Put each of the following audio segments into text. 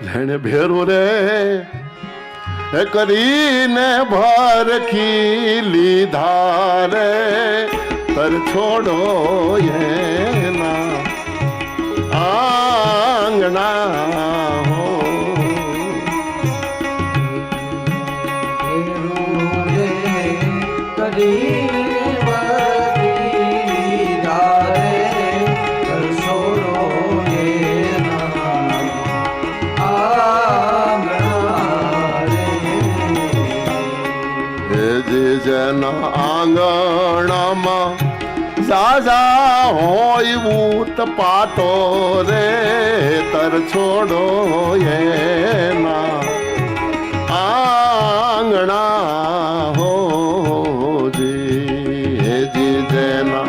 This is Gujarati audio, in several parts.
જેને ભેરો રે એ કરીને ભરખી લીધા રે તર છોડો એના આંગણા હો જેના આંગણામાં સાજા હોય ભૂત પાતો રે તર છોડો એના આંગણા હો જી જેના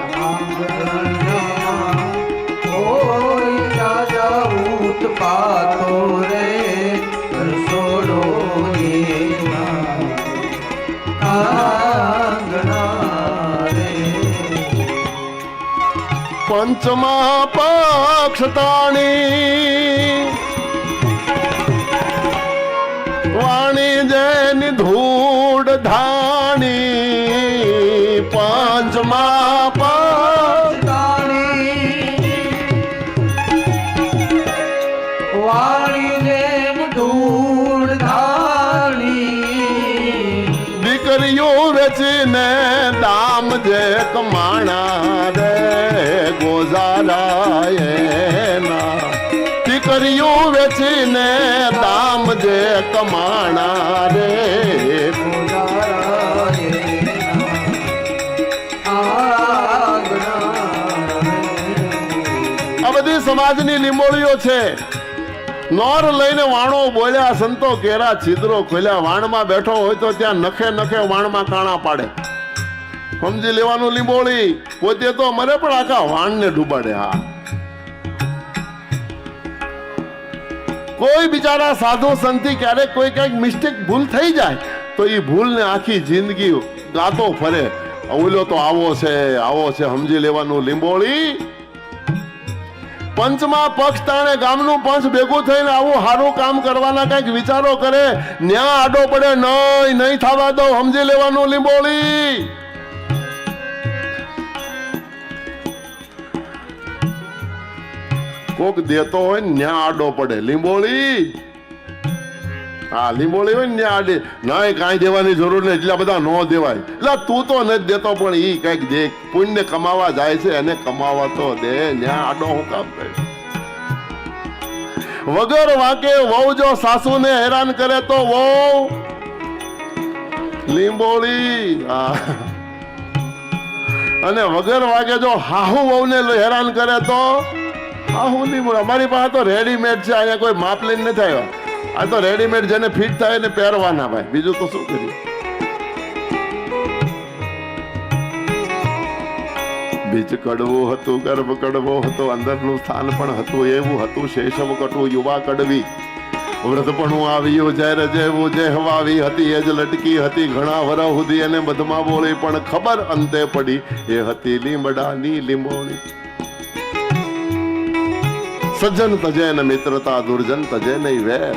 હોય સાજા ભૂત પાતો રે તર છોડો પંચમા પક્ષ તાણી વાણી જેની ધૂળ ધાણી પંચમા પક્ષ તાણી વાણી જેની ધૂળ ધાણી દીકરીઓ વેચીને દામ જે કમાણા રે ગોઝારાયના દીકરીઓ વેચીને દામ જે કમાણા રે આ બધી સમાજની લીંબોળીઓ છે. નોર લઈને વાણો બોલ્યા સંતો કેરા છિદ્રો ખોલ્યા. વાણમાં બેઠો હોય તો ત્યાં નખે નખે વાણમાં કાણા પાડે. સમજી લેવાનું લીંબોળી. પોતે તો મરે પણ આખા વાણને ડૂબાડે. હા, કોઈ બિચારા સાધુ સંતી ક્યારેક કોઈ કઈક મિસ્ટેક ભૂલ થઈ જાય તો એ ભૂલને આખી જિંદગી ગાતો ફરે. ઓલો તો આવો છે આવો છે. સમજી લેવાનું લીંબોળી. પંચમાં પક્ષ તાણે ગામનું પંચ ભેગું થઈને આવું સારું કામ કરવાના કઈક વિચારો કરે. ન્યા આડો પડે નહીં થવા દો. સમજી લેવાનું લીંબોળી. કોક દેતો હોય ને ન્યા આડો પડે. લીંબોળી. હા, લીંબોળી હોય ને ન્યા આડે નહીં. કાંઈ દેવાની જરૂર નહીં. એટલા બધા નો દેવાય. એટલે તું તો નથી દેતો પણ ઈ કઈક દે. પુણ્ય કમાવા જાય છે એને કમાવા તો દે. ન્યા આડો હું કામ કરે? વગર વાકે વહુ જો સાસુને હેરાન કરે તો વહુ લીંબોળી. અને વગર વાગે જો હાહુ વહુને હેરાન કરે તો હાહુ લીંબોળી. અમારી પાસે તો રેડીમેડ છે. અહીંયા કોઈ માપ લઈને નથી આવ્યા. આ તો રેડીમેડ જેને ફિટ થાય ને પહેરવાના ભાઈ. બીજું તો શું કરીએ? બીજ કડવું હતું, ગર્ભ કડવો હતો, અંદરનું સ્થાન પણ હતું એવું હતું. શેષવ કટું યુવા કડવી. વ્રતપણું આવ્યું જ્યારે જેવું જે હવાવી હતી એ જ લટકી હતી. ઘણા વરહ સુધી એને મધમાં બોલી પણ ખબર અંતે પડી એ હતી લીમડાની લીંબોળી. સજ્જન તજે ને મિત્રતા, દુર્જન તજે નહીં વેર.